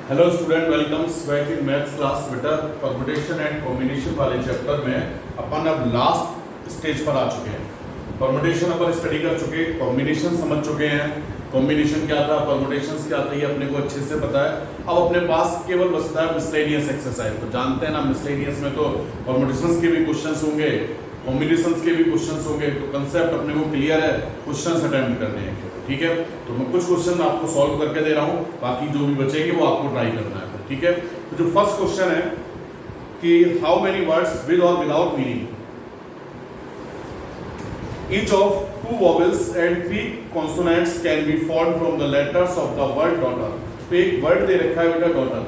Hello student, welcome back in maths class. बेटा permutation and combination वाले chapter में अपन अब लास्ट स्टेज पर आ चुके हैं। परमुटेशन अपन स्टडी कर चुके, कॉम्बिनेशन समझ चुके हैं। कॉम्बिनेशन क्या था, परमुटेशंस क्या था, ये अपने को अच्छे से पता है। अब अपने पास केवल बचता है मिसलेनियस एक्सरसाइज। तो जानते हैं ना, मिसलेनियस में तो परमुटेशंस के भी क्वेश्चंस होंगे, कॉम्बिनेशंस के भी क्वेश्चंस होंगे। तो कंसेप्ट अपने को क्लियर है, क्वेश्चंस अटेम्प्ट करने हैं। ठीक है, तो मैं कुछ क्वेश्चन आपको सॉल्व करके दे रहा हूँ, बाकी जो भी बचेंगे वो आपको ट्राई करना है। ठीक है, तो जो फर्स्ट क्वेश्चन है कि हाउ मेनी वर्ड्स विद और without meaning each of 2 vowels and 3 consonants can be formed from the letters of the word daughter। तो एक वर्ड दे रखा है बेटा डॉटर,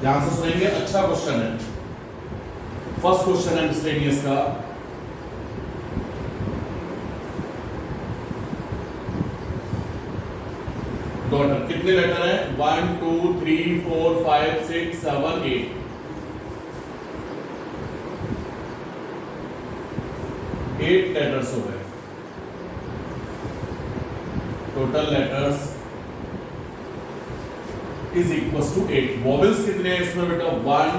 ध्यान से सुनेंगे, अच्छा क्वेश्चन है। फर्स्ट क्वेश्चन है मिसलेनियस का। डॉटर कितने लेटर हैं? 1 2 3 4 5 6 7 8। एट लेटर्स हो गए, total letters is equal to 8। Vowels कितने हैं इसमें बेटा? 1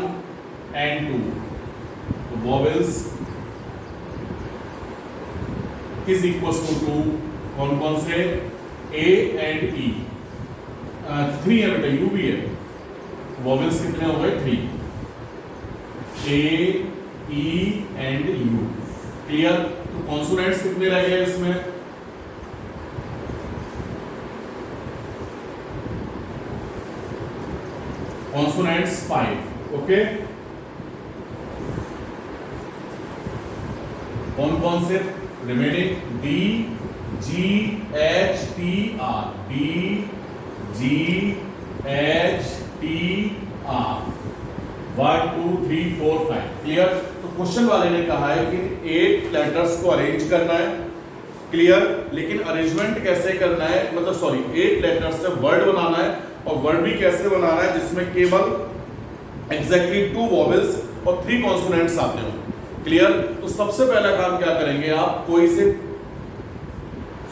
and 2। तो वॉवेल्स इज इक्वल टू 2। कौन कौन से? A and E। 3 है बेटा, U भी है। वॉवेल्स कितने हो गए? 3। A, E and U। Clear? तो कॉन्सोनेंट्स कितने रह गए इसमें? कॉन्सोनेंट्स 5। ओके, कौन कौन से remaining? D, G, H, T, R। D, G, H, T, R। 1 2 3 4 5। Clear? तो क्वेश्चन वाले ने कहा है कि 8 लेटर्स को अरेंज करना है। क्लियर? लेकिन अरेंजमेंट कैसे करना है, मतलब सॉरी 8 लेटर्स से वर्ड बनाना है, और वर्ड भी कैसे बनाना है जिसमें केवल एग्जैक्टली 2 वॉवेल्स और 3 कॉन्सोनेंट्स आते हो। क्लियर? तो सबसे पहला काम क्या करेंगे आप? कोई से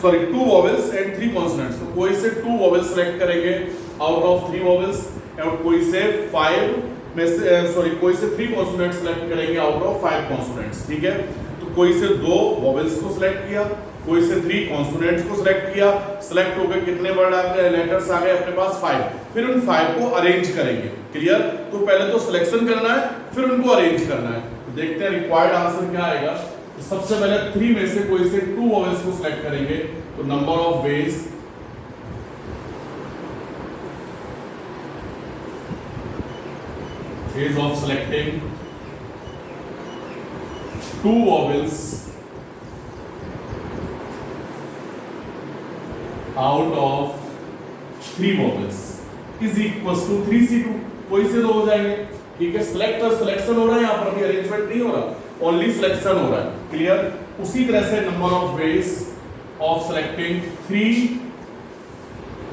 2 वॉवेल्स एंड 3 कॉन्सोनेंट्स। तो कोई से 2 वॉवेल्स सेलेक्ट करेंगे आउट ऑफ 3 वॉवेल्स, और कोई से 5 में से कोई से 3 कॉन्सोनेंट्स सेलेक्ट करेंगे आउट ऑफ 5 कॉन्सोनेंट्स। ठीक है, तो कोई से 2 वॉवेल्स को सिलेक्ट किया, कोई से 3 कॉन्सोनेंट्स को सिलेक्ट किया। सिलेक्ट हो गए, कितने वर्ड आ गए, लेटर्स आ गए अपने पास 5। फिर उन 5 को अरेंज करेंगे। क्लियर? तो पहले तो सिलेक्शन करना है, फिर उनको अरेंज करना है। तो देखते हैं रिक्वायर्ड आंसर क्या आएगा। तो सबसे पहले 3 में से कोई से 2 वॉवेल्स को सिलेक्ट करेंगे। तो number of veg of selecting 2 vowels out of 3 vowels is equals to 3C2। कोई से 2 हो जाएंगे। ठीक है, सिलेक्ट और सिलेक्शन हो रहा है, यहाँ पर अभी अरेंजमेंट नहीं हो रहा, ओनली सिलेक्शन हो रहा है। क्लियर? उसी तरह से number of ways of selecting 3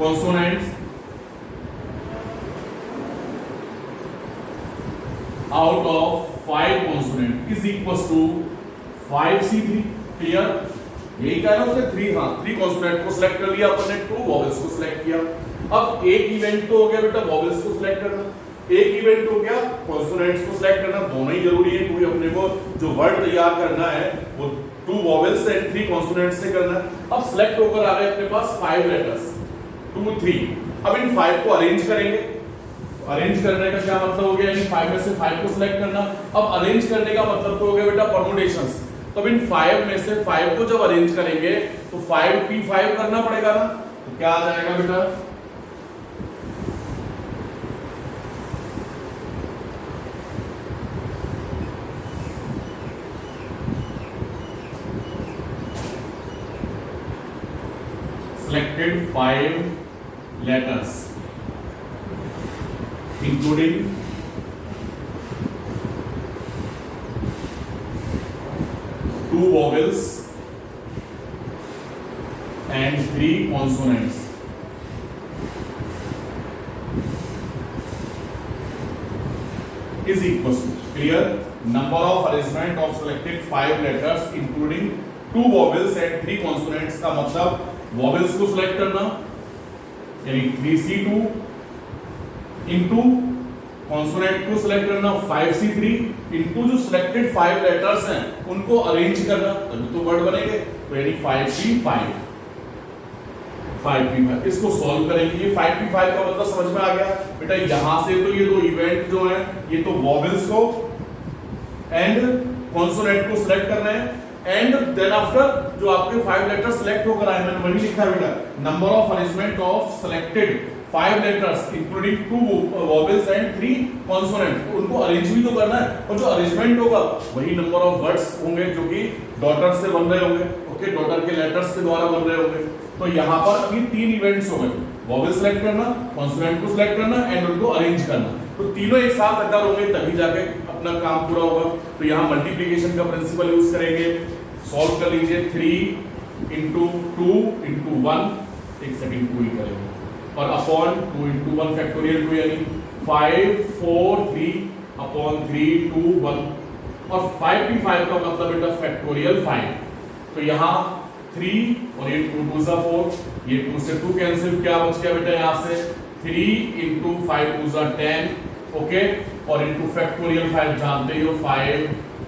consonants out of 5 consonant is equals to 5C3। Clear? यही कह रहा हूं, 3 कॉन्सोनेंट को सिलेक्ट कर लिया अपन ने, 2 वॉवेल्स को सिलेक्ट किया। अब एक इवेंट तो हो गया बेटा वॉवेल्स को सिलेक्ट करना, एक इवेंट हो गया कॉन्सोनेंट्स को सिलेक्ट करना। दोनों ही जरूरी है, क्योंकि अपने को जो वर्ड तैयार करना है वो 2 वॉवेल्स एंड 3 कॉन्सोनेंट्स से करना है। अब सिलेक्ट होकर आ गए अपने पास 5 लेटर्स, 2 3। अब इन 5 को अरेंज करेंगे। अरेंज करने का क्या मतलब हो गया? यानी 5 में से 5 को सिलेक्ट करना। अब अरेंज करने का मतलब तो हो गया बेटा परमुटेशंस। तो इन 5 में से 5 को जब अरेंज करेंगे तो 5p5 करना पड़ेगा ना। तो क्या आ जाएगा बेटा? Selected 5 letters including 2 vowels and 3 consonants is equals to, clear, number of arrangement of selected 5 letters including 2 vowels and 3 consonants का मतलब वॉवेल्स को सिलेक्ट करना, यानी 3C2 इनटू कॉन्सोनेंट को सिलेक्ट करना 5C3 इनटू जो सिलेक्टेड 5 लेटर्स हैं उनको अरेंज करना, तभी तो वर्ड बनेंगे। तो यानी 5P5 इसको सॉल्व करेंगे। ये 5P5 का मतलब समझ में आ गया बेटा। यहां से तो ये दो इवेंट जो है ये तो वॉवेल्स को एंड कॉन्सोनेंट को सिलेक्ट करना है, एंड देन आफ्टर जो आपके 5 लेटर्स सिलेक्ट होकर आए मैंने वही लिखा है बेटा, number of arrangement of selected 5 letters including 2 vowels and 3 consonant, उनको अरेंज भी तो करना है, और जो अरेंजमेंट होगा वही नंबर ऑफ वर्ड्स होंगे जो कि डॉटर से बन रहे होंगे। ओके, डॉटर के लेटर्स के द्वारा बन रहे होंगे। तो यहाँ पर अभी 3 इवेंट्स हो गए, वॉवेल सिलेक्ट करना, कॉन्सोनेंट को सिलेक्ट करना एंड उनको अरेंज करना। तो तीनों एक साथ अगर होंगे तभी जाके अपना काम पूरा होगा। तो यहाँ मल्टीप्लिकेशन का प्रिंसिपल यूज करेंगे। सॉल्व कर लीजिए 3 इंटू 2 इंटू 1, एक सेकेंड पूरी करेंगे, और अपॉन 2 इंटू 1 फैक्टोरियल 2 यानी 5 4 3 अपॉन 3 2 1, और 5P5 का मतलब बेटा फैक्टोरियल 5। तो यहाँ 3 और ये 2 2 सा 4, ये 2 से 2 कैंसिल, क्या बच गया बेटा यहाँ से 3 इंटू 5 2 सा 10, ओके, और इंटू फैक्टोरियल 5 जानते ही हो 5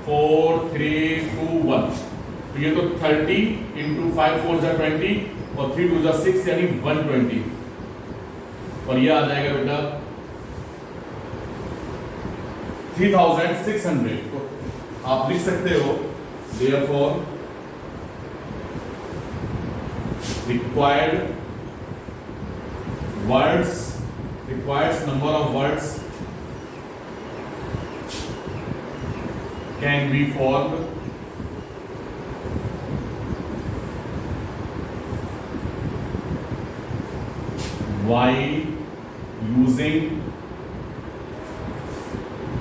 4 3 2 1, तो ये तो 30 इंटू 5 4 जा 20 और 3 2 जा 6 यानी 120, और ये आ जाएगा बेटा 3600। तो आप लिख सकते हो therefore required number of words can be formed while using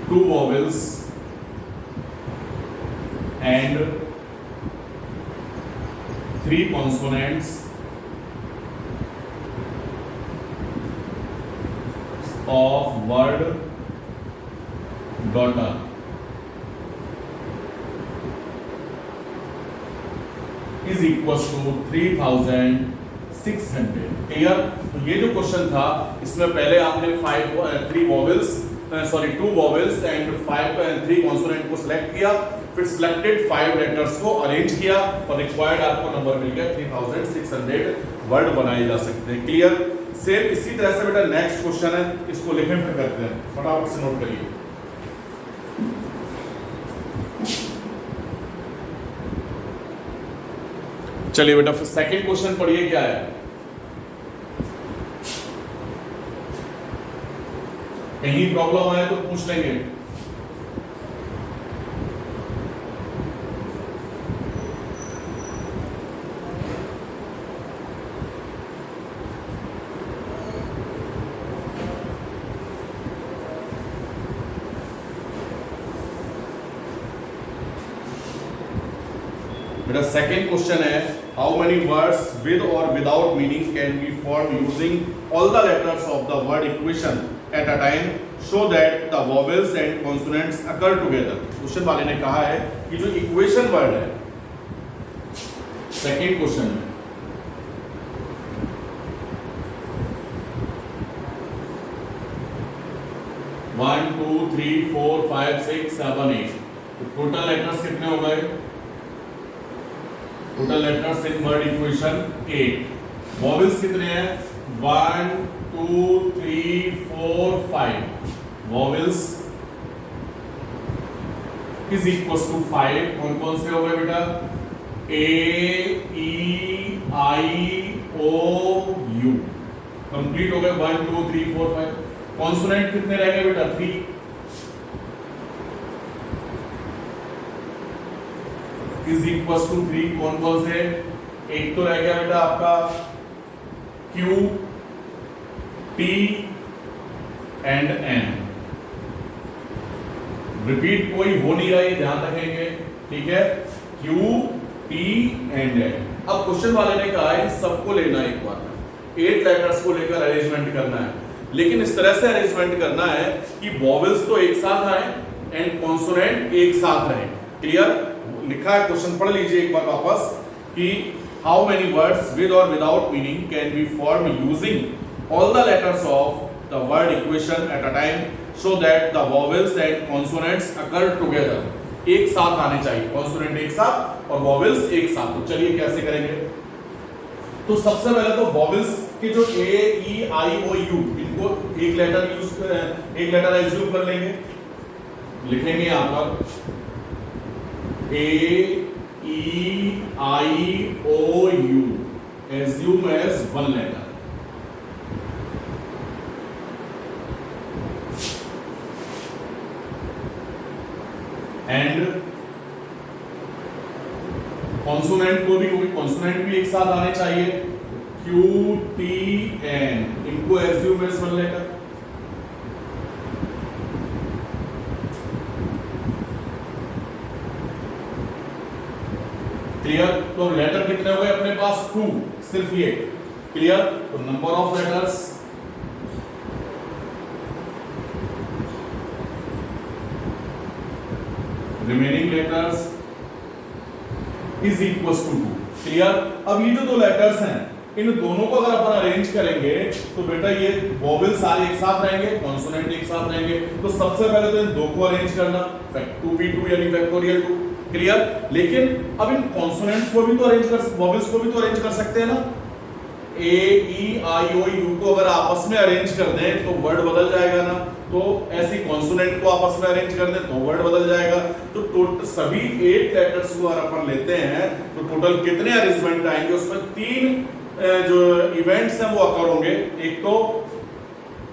2 vowels and 3 consonants of word daughter is equals to 3600। Clear? तो ये जो क्वेश्चन था इसमें पहले आपने 2 वॉवेल्स एंड 3 कॉन्सोनेंट को सिलेक्ट किया, फिर सिलेक्टेड 5 लेटर्स को अरेंज किया और रिक्वायर्ड आपको नंबर मिल गया 3600 वर्ड बनाए जा सकते हैं। क्लियर? सेम इसी तरह से बेटा नेक्स्ट क्वेश्चन है, इसको लिखने फिर करते हैं, फटाफट से नोट करिए। चलिए बेटा फिर सेकंड क्वेश्चन पढ़िए क्या है। कहीं प्रॉब्लम आए तो पूछ लेंगे। बेटा सेकेंड क्वेश्चन है, हाउ मेनी वर्ड्स विद और without meaning can be form using all the letters of the word equation at a time so that the vowels and consonants occur together. Question वाले ने कहा है कि जो equation word है second question में, one two three four 5 6 7 8, total letters कितने हो गए? Total letters in word equation 8। Vowels कितने हैं? 1 2 3 4 5। Vowels is equal to 5। कौन कौन से हो गए बेटा? ए E I O you complete हो गए। 1 2 3 4 5। कॉन्सोनेंट कितने रह गए बेटा? 3। Is equal to 3। कौन कौन से? एक तो रह गया बेटा आपका Q T and N। Repeat कोई हो नहीं रहा है, ध्यान रखेंगे, ठीक है? Q T and N। अब क्वेश्चन वाले ने कहा है सबको लेना एक बार, 8 लेटर्स को लेकर अरेंजमेंट करना है, लेकिन इस तरह से अरेंजमेंट करना है कि वॉवेल्स तो एक साथ आए एंड कॉन्सोनेंट एक साथ रहे। क्लियर? लिखा है, क्वेश्चन पढ़ लीजिए एक बार वापस कि हाउ मेनी वर्ड्स विद और without meaning can be form using all the letters of the word equation at a time so that the vowels and consonants occur together. एक साथ आने चाहिए, कॉन्सोनेंट एक साथ और वॉवेल्स एक साथ। तो चलिए कैसे करेंगे। तो सबसे पहले तो वॉवेल्स के जो ए ई आई ओ यू, इनको एक लेटर एज्यूम कर लेंगे। लिखेंगे यहां पर A E I O U, assume as one letter. And consonant को भी, कॉन्सोनेंट भी एक साथ आने चाहिए, क्यू टी एन, इनको assume as one letter. Clear. तो लेटर कितने हो गए अपने पास? 2, सिर्फ ये। क्लियर। तो number of letters remaining letters is equal to 2। Clear. अब ये जो दो लेटर्स हैं, इन दोनों को अगर अपन अरेंज करेंगे तो बेटा ये वोवेल सारे एक साथ रहेंगे, कॉन्सोनेंट एक साथ रहेंगे। तो सबसे पहले तो इन दो को अरेंज करना, 2v2 यानी फैक्टोरियल 2। क्लियर। लेकिन अब इन कॉन्सोनेंट्स को भी तो अरेंज कर, वोवेल्स को भी तो अरेंज कर सकते हैं ना। ए ई आई ओ यू को अगर आपस में अरेंज कर दें तो वर्ड बदल जाएगा ना। तो ऐसी कॉन्सोनेंट को आपस में अरेंज कर दें तो वर्ड बदल जाएगा। तो टोटल सभी 8 लेटर्स को अगर अपन लेते हैं तो टोटल कितने अरेंजमेंट आएंगे? उसमें 3 जो इवेंट्स हैं वो अकर होंगे। एक तो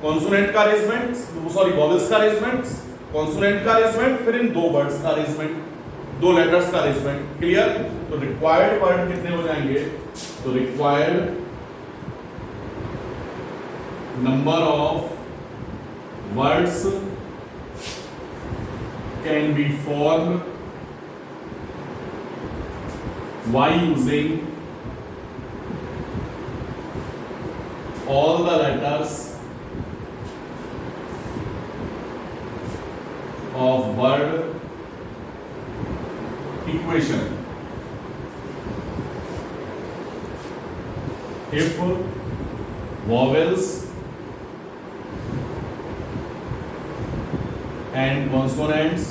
कॉन्सोनेंट का अरेंजमेंट, सॉरी वोवेल्स का अरेंजमेंट, कॉन्सोनेंट का अरेंजमेंट, फिर इन दो वर्ड्स का अरेंजमेंट, दो लेटर्स का अरेंजमेंट। क्लियर। तो रिक्वायर्ड वर्ड कितने हो जाएंगे? तो required number of words can be formed by using all the letters of word equation if vowels and consonants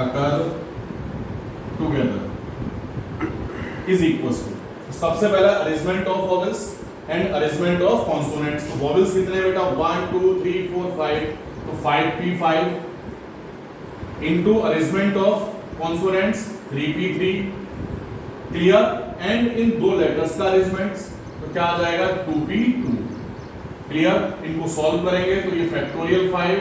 occur together is equals to। सबसे पहला arrangement of vowels and arrangement of consonants. तो vowels कितने बेटा? 1 2 3 4 5, तो 5p5 into arrangement of consonants 3p3। Clear. And in दो letters का arrangements तो क्या आ जाएगा? 2p2। क्लियर। इनको सॉल्व करेंगे तो ये फैक्टोरियल 5,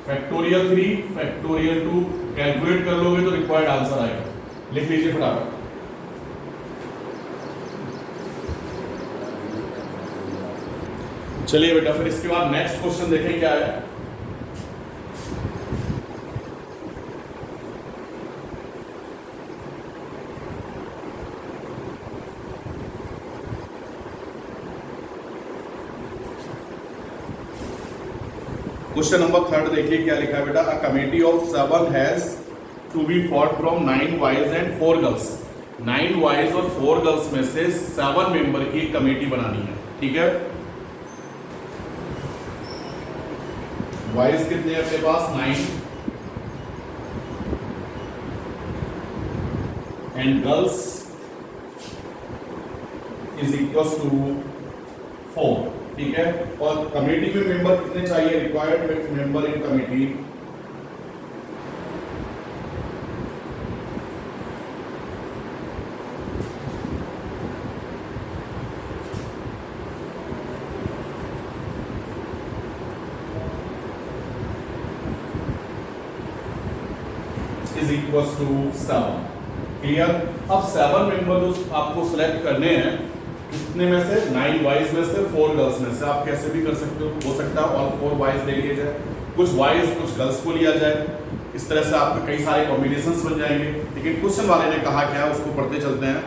फैक्टोरियल 3, फैक्टोरियल 2 कैलकुलेट कर लोगे तो रिक्वायर्ड आंसर आएगा। लिख लीजिए फटाफट। चलिए बेटा फिर इसके बाद नेक्स्ट क्वेश्चन देखें क्या है। क्वेश्चन नंबर 3 देखिए क्या लिखा है बेटा। A committee of 7 has to be form from 9 boys and 4 girls. 9 boys और 4 गर्ल्स में से 7 मेंबर की कमेटी बनानी है। ठीक है। बॉयज कितने हैं अपने पास? 9 and girls is equal to 4। ठीक है। और कमेटी में मेंबर कितने चाहिए? Required member in committee is equal to 7। Clear. अब 7 मेंबर जो आपको सिलेक्ट करने हैं, कितने में से? 9 बॉयज में से, 4 गर्ल्स में से। आप कैसे भी कर सकते हो सकता है ऑल 4 बॉयज ले लिए जाए, कुछ बॉयज कुछ गर्ल्स को लिया जाए। इस तरह से आपके कई सारे कॉम्बिनेशंस बन जाएंगे। लेकिन क्वेश्चन वाले ने कहा क्या है उसको पढ़ते चलते हैं।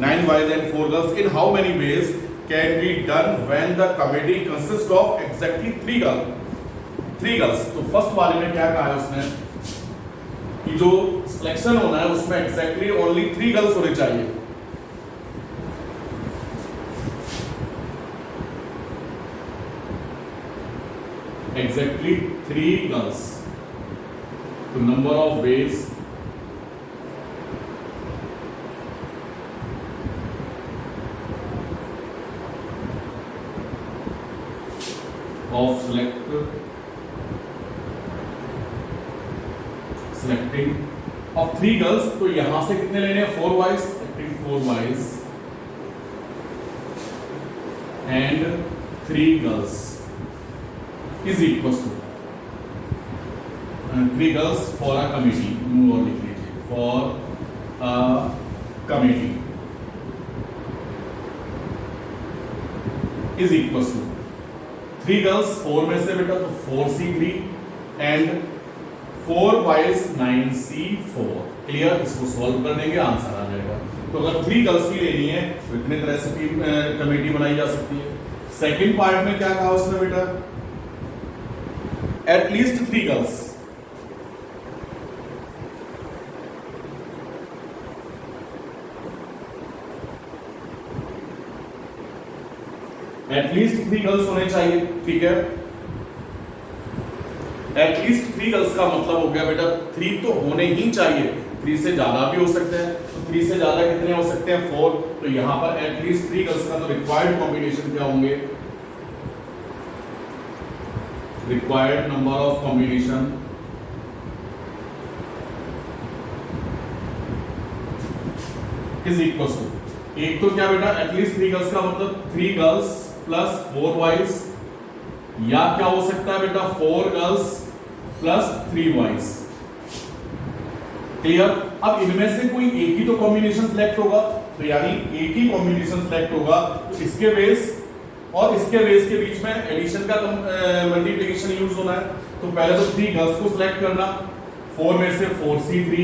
9 boys and 4 girls in how many ways can be done when the committee consist of exactly 3 girls. तो फर्स्ट वाले ने क्या कहा है उसने कि जो सिलेक्शन होना है उसमें एग्जैक्टली ओनली 3 गर्ल्स होने चाहिए। exactly 3 girls. तो number of ways of selecting of 3 girls. तो यहां से कितने लेने हैं? 4 boys, 4 boys and 3 girls is equals to 3 girls for a committee. और लिख लीजिए for a committee is equals to 3 girls 4 में से बेटा तो 4C3 and 4 boys 9C4. Clear? इसको सॉल्व कर देंगे, आंसर आ जाएगा. तो अगर 3 गर्ल्स की लेनी है तो इतने तरह से कमेटी बनाई जा सकती है. सेकंड पार्ट में क्या कहा उसने बेटा? At least 3 girls. एटलीस्ट 3 गर्ल्स होने चाहिए. ठीक है, एटलीस्ट 3 गर्ल्स का मतलब हो गया बेटा 3 तो होने ही चाहिए. 3 से ज्यादा भी हो सकते हैं. तो 3 से ज्यादा कितने हो सकते हैं? 4. तो यहां पर एटलीस्ट 3 गर्ल्स का तो रिक्वायर्ड कॉम्बिनेशन क्या होंगे? Required number of combination is equal to, एक तो क्या बेटा एटलीस्ट 3 गर्ल्स का मतलब 3 गर्ल्स प्लस 4 बॉयज, या क्या हो सकता है बेटा 4 गर्ल्स प्लस 3 बॉयज. क्लियर? अब इनमें से कोई एक ही तो कॉम्बिनेशन सिलेक्ट होगा. तो यानी एक ही कॉम्बिनेशन सिलेक्ट होगा तो इसके बेस और इसके बेस के बीच में एडिशन का मल्टीप्लिकेशन यूज होना है. तो पहले तो 3 गर्ल्स को सिलेक्ट करना, 4 में से 4C3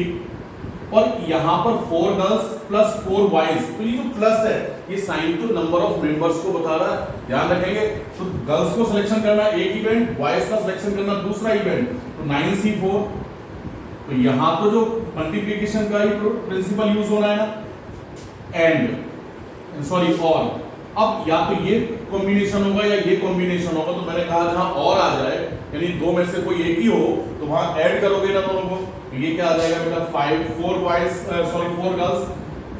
और यहां पर 4 गर्ल्स प्लस 4 बॉयज. तो ये जो प्लस है ये साइन तो नंबर ऑफ मेंबर्स को बता रहा है, ध्यान रखेंगे. तो गर्ल्स को सिलेक्शन करना एक इवेंट, बॉयज का सिलेक्शन करना दूसरा इवेंट. तो 9C4. तो यहां तो जो मल्टीप्लिकेशन का ही प्रिंसिपल यूज होना है ना. एंड सॉरी और, अब या तो ये कॉम्बिनेशन होगा या ये कॉम्बिनेशन होगा. तो मैंने कहा जहां और आ जाए यानी 2 में से कोई एक ही हो तो वहां ऐड करोगे ना दोनों को. तो ये क्या आ जाएगा बेटा 4 girls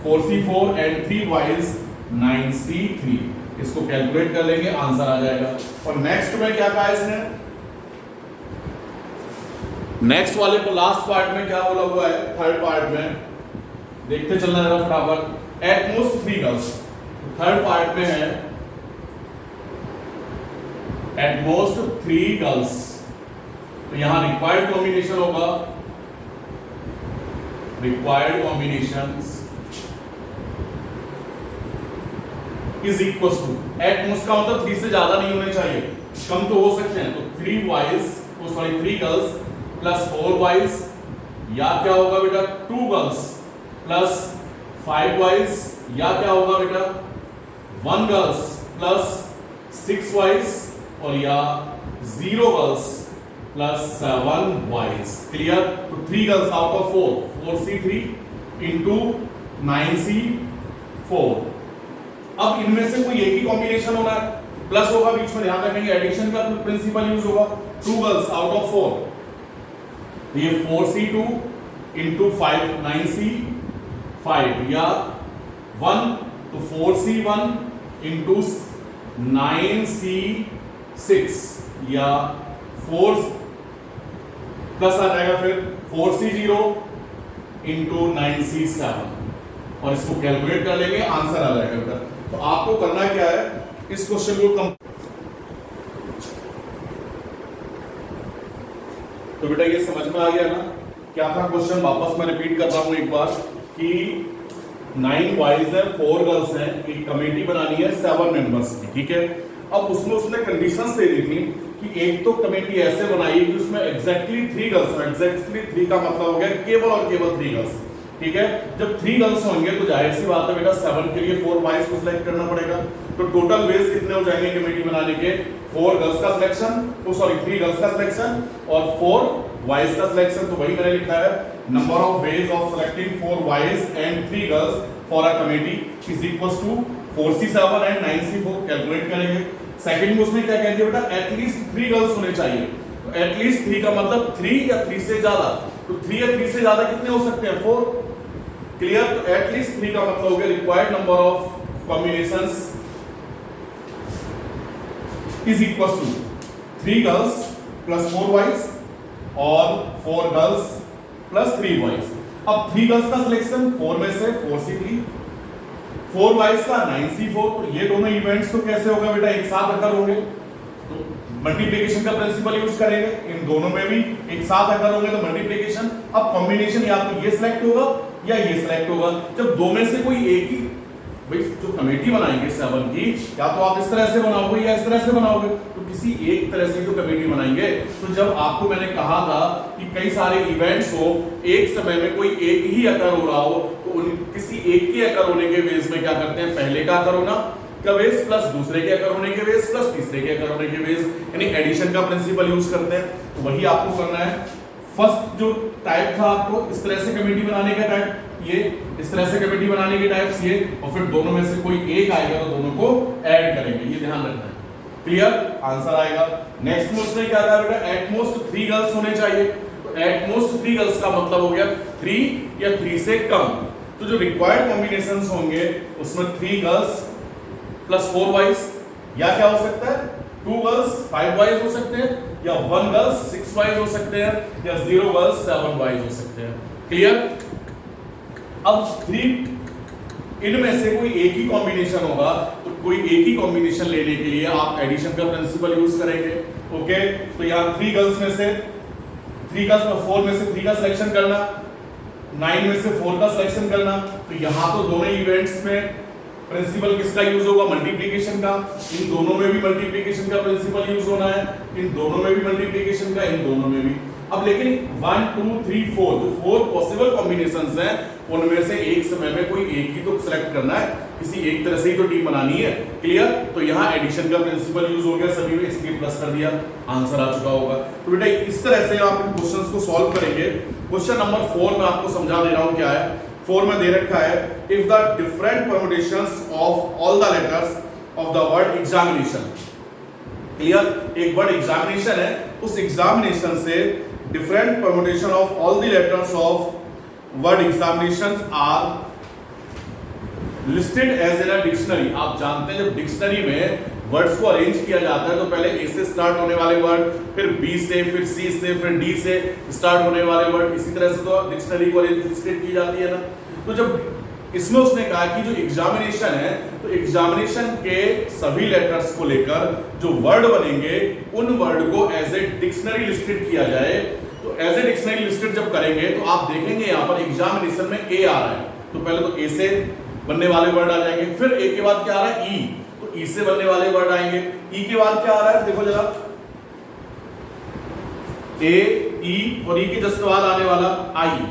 4C4 and 3 boys 9C3. इसको कैलकुलेट कर लेंगे, आंसर आ जाएगा. और नेक्स्ट में क्या कहा इसने? नेक्स्ट वाले को लास्ट पार्ट में क्या बोला हुआ है? थर्ड पार्ट में देखते चलना जरा फटाफट. At most 3 girls. Third part में है एट मोस्ट 3 गर्ल्स. तो यहां रिक्वायर्ड कॉम्बिनेशन होगा, required combinations is equal to at most का मतलब 3 से ज्यादा नहीं होने चाहिए, कम तो हो सकते हैं. तो 3 बॉयज तो सॉरी 3 गर्ल्स प्लस 4 बॉयज, या क्या होगा बेटा 2 गर्ल्स प्लस 5 बॉयज, या क्या होगा बेटा 1 गर्ल्स प्लस 6 बॉयज, और या 0 गर्ल्स प्लस 7 बॉयज. क्लियर? तो 3 girls out of 4, 4C3 into 9C4. अब इनमें से कोई एक ही कॉम्बिनेशन होना है, प्लस होगा बीच में, ध्यान रखेंगे एडिशन का प्रिंसिपल यूज होगा. 2 गर्ल्स आउट ऑफ 4 तो ये 4C2 इंटू 5 9C5, या 1 तो 4C1 इंटू 9C6, या 4 प्लस आ जाएगा फिर 4C0 इंटू 9C7. और इसको कैलकुलेट कर लेंगे, आंसर आ जाएगा बेटा. तो आपको करना क्या है, इस क्वेश्चन को तो बेटा ये समझ में आ गया ना क्या था क्वेश्चन? वापस मैं रिपीट करता हूं एक बार कि 9 बॉयज है 4 गर्ल्स हैं, एक कमेटी बनानी है 7 मेंबर्स की. ठीक है, अब उसमें उसने कंडीशंस दे दी थी कि एक तो कमेटी ऐसे बनाई कि उसमें एग्जैक्टली 3 गर्ल्स हो. एग्जैक्टली 3 का मतलब हो गया केवल और केवल 3 गर्ल्स. ठीक है, जब 3 गर्ल्स होंगे तो जाहिर सी बात है बेटा 7 के लिए 4 बॉयज को सिलेक्ट करना पड़ेगा. तो टोटल वेज कितने हो जाएंगे कमेटी बनाने के? 4 गर्ल्स का सिलेक्शन, तो सॉरी 3 गर्ल्स का सिलेक्शन और 4 बॉयज का सिलेक्शन. तो वही मैंने लिखा है number of ways of selecting 4 boys and 3 girls for a committee is equals to 4C7 and 9C4 calculate करेंगे। सेकंड में उसने क्या कह दिया बेटा, एटलीस्ट 3 गर्ल्स होने चाहिए। तो एटलीस्ट 3 का मतलब 3 या 3 से ज्यादा, तो 3 या 3 से ज्यादा कितने हो सकते हैं, 4। क्लियर। तो एटलीस्ट 3 का मतलब हो गया required number of combinations is equals to 3 girls plus 4 boys और 4 गर्ल्स प्लस 3 बॉयज। अब 3 गर्ल्स का सिलेक्शन 4 में से 4C3, 4 बॉयज का 9C4। तो ये दोनों इवेंट्स तो कैसे होगा बेटा, एक साथ अकर होंगे, तो मल्टीप्लिकेशन का प्रिंसिपल यूज करेंगे। इन दोनों में भी एक साथ अकर होंगे तो मल्टीप्लिकेशन। अब कॉम्बिनेशन या तो ये सिलेक्ट होगा या ये सिलेक्ट होगा। जब दो में से कोई एक ही, भाई जो कमेटी बनाएंगे 7 की, या तो आप इस तरह से बनाओगे या इस तरह से बनाओगे, तो किसी एक तरह से तो कमेटी बनाएंगे। तो जब आपको मैंने कहा था कि कई सारे इवेंट्स हो, एक समय में कोई एक ही अकर हो रहा हो, तो किसी एक के अकर होने के बेस में क्या करते हैं, पहले का अकर होना का बेस प्लस दूसरे के अकर होने के बेस प्लस तीसरे के अकर होने के बेस, यानी एडिशन का प्रिंसिपल यूज करते हैं। तो वही आपको करना है। फर्स्ट जो टाइप था आपको इस तरह से कमेटी बनाने का टाइप ये, इस तरह से कमेटी बनाने के टाइप्स ये, और फिर दोनों में से कोई एक आएगा तो दोनों को ऐड करेंगे, ये ध्यान रखना है। क्लियर, आंसर आएगा। नेक्स्ट में उसने क्या कहा बेटा, एटमोस्ट 3 गर्ल्स होने चाहिए। तो एटमोस्ट 3 गर्ल्स का मतलब हो गया 3 या 3 से कम। तो जो रिक्वायर्ड कॉम्बिनेशंस होंगे उसमें 3 गर्ल्स प्लस 4 बॉयज, या क्या हो सकता है 2 गर्ल्स 5 बॉयज हो सकते हैं, या 1 गर्ल्स 6 बॉयज हो सकते हैं, या 0 गर्ल्स 7 बॉयज हो सकते हैं। क्लियर। अब 3 इनमें से कोई एक ही कॉम्बिनेशन होगा, तो कोई एक ही कॉम्बिनेशन लेने के लिए आप एडिशन का प्रिंसिपल यूज करेंगे। ओके, तो यहां 3 गर्ल्स में से 3 का 4 में से 3 का सिलेक्शन करना, 9 में से 4 का सिलेक्शन करना। तो यहां तो दोनों इवेंट्स में प्रिंसिपल किसका यूज होगा, मल्टीप्लिकेशन का। इन दोनों में भी मल्टीप्लिकेशन का प्रिंसिपल यूज होना है, इन दोनों में भी मल्टीप्लिकेशन का, इन दोनों में भी। अब लेकिन 1 2 3 4 जो 4 पॉसिबल कॉम्बिनेशंस हैं, उनमें से एक समय में कोई एक ही तो सिलेक्ट करना है, किसी एक तरह से ही तो टीम बनानी है। क्लियर। तो यहाँ एडिशन का प्रिंसिपल यूज हो गया, सभी में इसलिए प्लस कर दिया, आंसर आ चुका होगा। तो बेटा इस तरह से आप इन क्वेश्चंस को सॉल्व करेंगे। क्वेश्चन नंबर 4 में आपको समझा दे रहा हूं क्या है। 4 में दे रखा है, if the different permutations of all the letters of the word examination. Clear, एक वर्ड एग्जामिनेशन है, उस एग्जामिनेशन से different permutation of all the letters of word examinations are listed as in a dictionary. आप जानते हैं जब dictionary में words को अरेंज किया जाता है तो पहले ए से स्टार्ट होने वाले वर्ड, फिर बी से, फिर सी से, फिर डी से स्टार्ट होने वाले वर्ड, इसी तरह से तो डिक्शनरी को अरेंज की जाती है ना। तो जब इसमें उसने कहा कि जो एग्जामिनेशन है, तो एग्जामिनेशन के सभी लेटर्स को लेकर जो वर्ड बनेंगे उन वर्ड को एज ए डिक्शनरी लिस्टेड किया जाए। तो एज ए डिक्शनरी लिस्टेड जब करेंगे तो आप देखेंगे यहाँ पर एग्जामिनेशन में ए आ रहा है, तो पहले तो ए से बनने वाले वर्ड आ जाएंगे, फिर ए के बाद क्या आ रहा है ई, तो ई से बनने वाले वर्ड आएंगे। ई के बाद क्या आ रहा है देखो जरा, ए ई, और ई के जस्ट बाद आने वाला आई,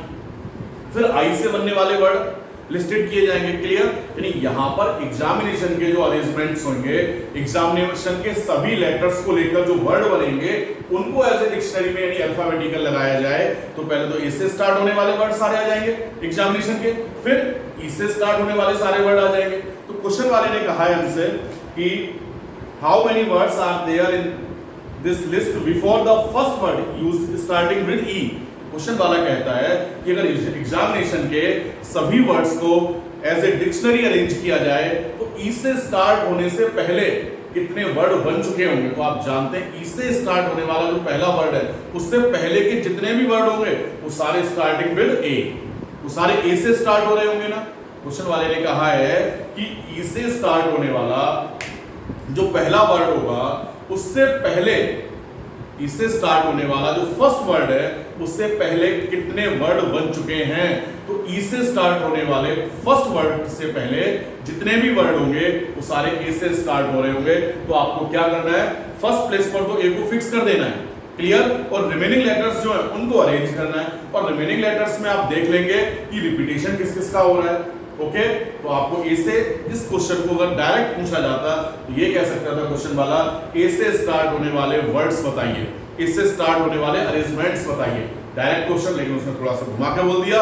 फिर आई से बनने वाले वर्ड लिस्टेड किए जाएंगे। क्लियर। यानी यहां पर एग्जामिनेशन के जो अरेंजमेंट्स होंगे, एग्जामिनेशन के सभी लेटर्स को लेकर जो वर्ड बनेंगे उनको एज ए डिक्शनरी में यानी अल्फाबेटिकल लगाया जाए। तो पहले तो ए से स्टार्ट होने वाले वर्ड सारे आ जाएंगे एग्जामिनेशन के, फिर ई से स्टार्ट होने वाले सारे वर्ड आ जाएंगे। तो क्वेश्चन वाले ने कहा है हमसे कि how many words are there in this list before the first word used starting with E. Question वाला कहता है कि अगर एग्जामिनेशन के सभी वर्ड्स को एज ए डिक्शनरी अरेंज किया जाए तो ई से स्टार्ट होने से पहले कितने वर्ड बन चुके होंगे। तो आप जानते हैं ई से स्टार्ट होने वाला जो पहला वर्ड है उससे पहले के जितने भी वर्ड होंगे वो सारे स्टार्टिंग विद ए, वो सारे ए से स्टार्ट हो रहे होंगे ना। क्वेश्चन वाले ने कहा है कि ई से स्टार्ट होने वाला जो पहला वर्ड होगा उससे पहले, इससे स्टार्ट होने वाला जो फर्स्ट वर्ड है उससे पहले कितने वर्ड बन चुके हैं। तो ई से स्टार्ट होने वाले फर्स्ट वर्ड से पहले जितने भी वर्ड होंगे वो सारे ए से स्टार्ट हो रहे होंगे। तो आपको क्या करना है, फर्स्ट प्लेस पर तो ए को फिक्स कर देना है। क्लियर। और रिमेनिंग लेटर्स जो है उनको अरेंज करना है, और रिमेनिंग लेटर्स में आप देख लेंगे कि रिपीटेशन किस किस का हो रहा है। ओके, तो आपको ए से इस क्वेश्चन को अगर डायरेक्ट पूछा जाता तो ये कह सकता था क्वेश्चन वाला, ए से स्टार्ट होने वाले वर्ड्स बताइए, ए से स्टार्ट होने वाले अरेंजमेंट्स बताइए। डायरेक्ट क्वेश्चन, लेकिन उसने थोड़ा सा घुमा के बोल दिया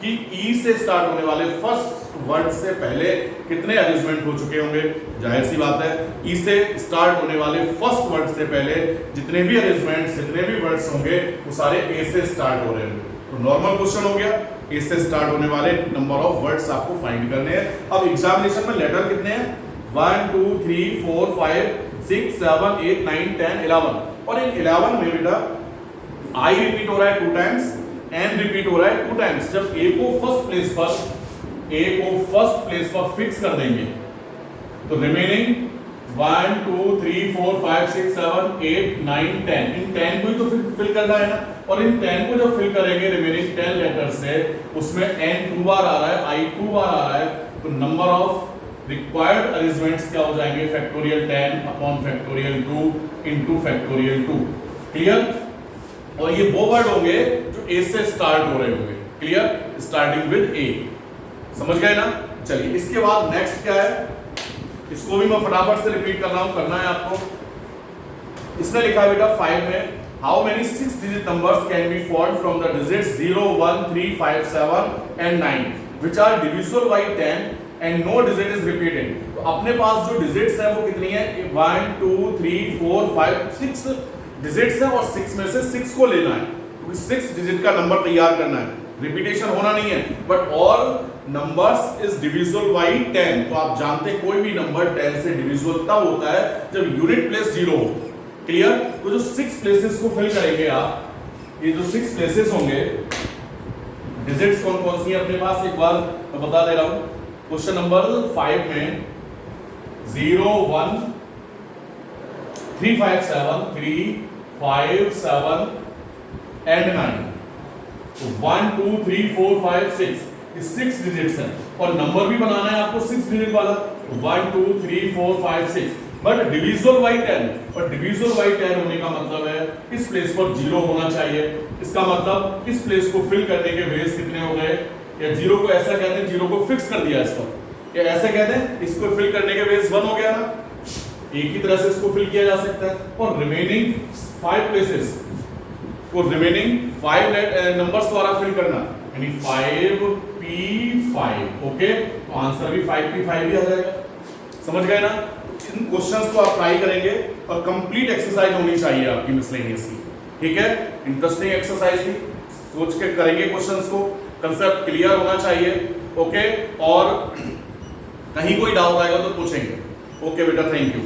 कि ई से स्टार्ट होने वाले फर्स्ट वर्ड से पहले कितने अरेंजमेंट हो चुके होंगे? जाहिर सी बात है, ई से स्टार्ट होने वाले फर्स्ट वर्ड से पहले जितने भी अरेंजमेंट्स, जितने भी वर्ड्स होंगे वो सारे ए से स्टार्ट हो रहे होंगे। तो नॉर्मल क्वेश्चन हो गया, ए से स्टार्ट होने वाले नंबर ऑफ वर्ड्स आपको फाइंड करने हैं। अब एग्जामिनेशन में लेटर कितने हैं? 1 2 3 4 5 6 7 8 9 10 11, और इन 11 में बेटा आई रिपीट हो रहा है 2 टाइम्स, एन रिपीट हो रहा है 2 टाइम्स। जब ए को फर्स्ट प्लेस पर फिक्स कर देंगे तो रिमेनिंग 1 2 3 4 5 6 7 8 9 10, इन 10 को ही तो फिल करना है ना, और इन 10 को जब फिल करेंगे रिमेनिंग 10 लेटर से, उसमें n 2 बार आ रहा है, i 2 बार आ रहा है, तो नंबर ऑफ रिक्वायर्ड अरेंजमेंट्स क्या हो जाएंगे? Factorial 10 upon factorial 2 into factorial 2। Clear? और ये वो वर्ड होंगे जो ए से स्टार्ट हो रहे होंगे। क्लियर? स्टार्टिंग विद ए। समझ गए ना? चलिए इसके बाद नेक्स्ट क्या है, इसको भी मैं फटाफट से रिपीट कर रहा हूं, करना है आपको। इसने लिखा है बेटा 5 में, how many 6 digit numbers can be formed from the digits 0 1 3 5 7 and 9 which are divisible by 10 and no digit is repeated. तो अपने पास जो डिजिट्स है वो कितनी है? 1 2 3 4 5 6 डिजिट्स है, और 6 में से 6 को लेना है, क्योंकि 6 डिजिट का नंबर तैयार करना है, रिपीटेशन होना नहीं है। But all numbers is divisible by 10। तो आप जानते हैं कोई भी नंबर 10 से डिविजिबल तब होता है जब यूनिट प्लेस 0 हो। क्लियर? तो जो 6 प्लेसेस को फिल करेंगे आप, ये जो 6 प्लेसेस होंगे, डिजिट्स कौन कौन सी है अपने पास एक बार मैं बता दे रहा हूं। क्वेश्चन नंबर 5 में 0 1 3 5 7 3 5 7 एंड 9, तो 1 2 3 4 5 6, ये 6 डिजिट्स हैं, और नंबर भी बनाना है आपको 6 डिजिट वाला, 1 2 3 4 5 6, बट डिविजिबल बाय 10। और डिविजिबल बाय 10 होने का मतलब है इस प्लेस पर 0 होना चाहिए। इसका मतलब इस प्लेस को फिल करने के वेज कितने हो गए? या 0 को ऐसा कहते हैं, 0 को फिक्स कर दिया इस पर, या ऐसे कहते हैं इसको फिल करने के वेज 1 हो गया ना, एक ही तरह से इसको फिल किया जा सकता है। और रिमेनिंग 5 प्लेसेस को रिमेनिंग 5 नंबर्स द्वारा फिल करना, यानी 5p5। ओके, तो आंसर भी 5p5 ही आ जाएगा। समझ गए ना? इन क्वेश्चंस को आप ट्राई करेंगे और कंप्लीट एक्सरसाइज होनी चाहिए आपकी मिसलेनियस की। ठीक है? इंटरेस्टिंग एक्सरसाइज थी, सोच के करेंगे क्वेश्चंस को, कंसेप्ट क्लियर होना चाहिए। ओके, और कहीं कोई डाउट आएगा तो पूछेंगे। ओके बेटा, थैंक यू।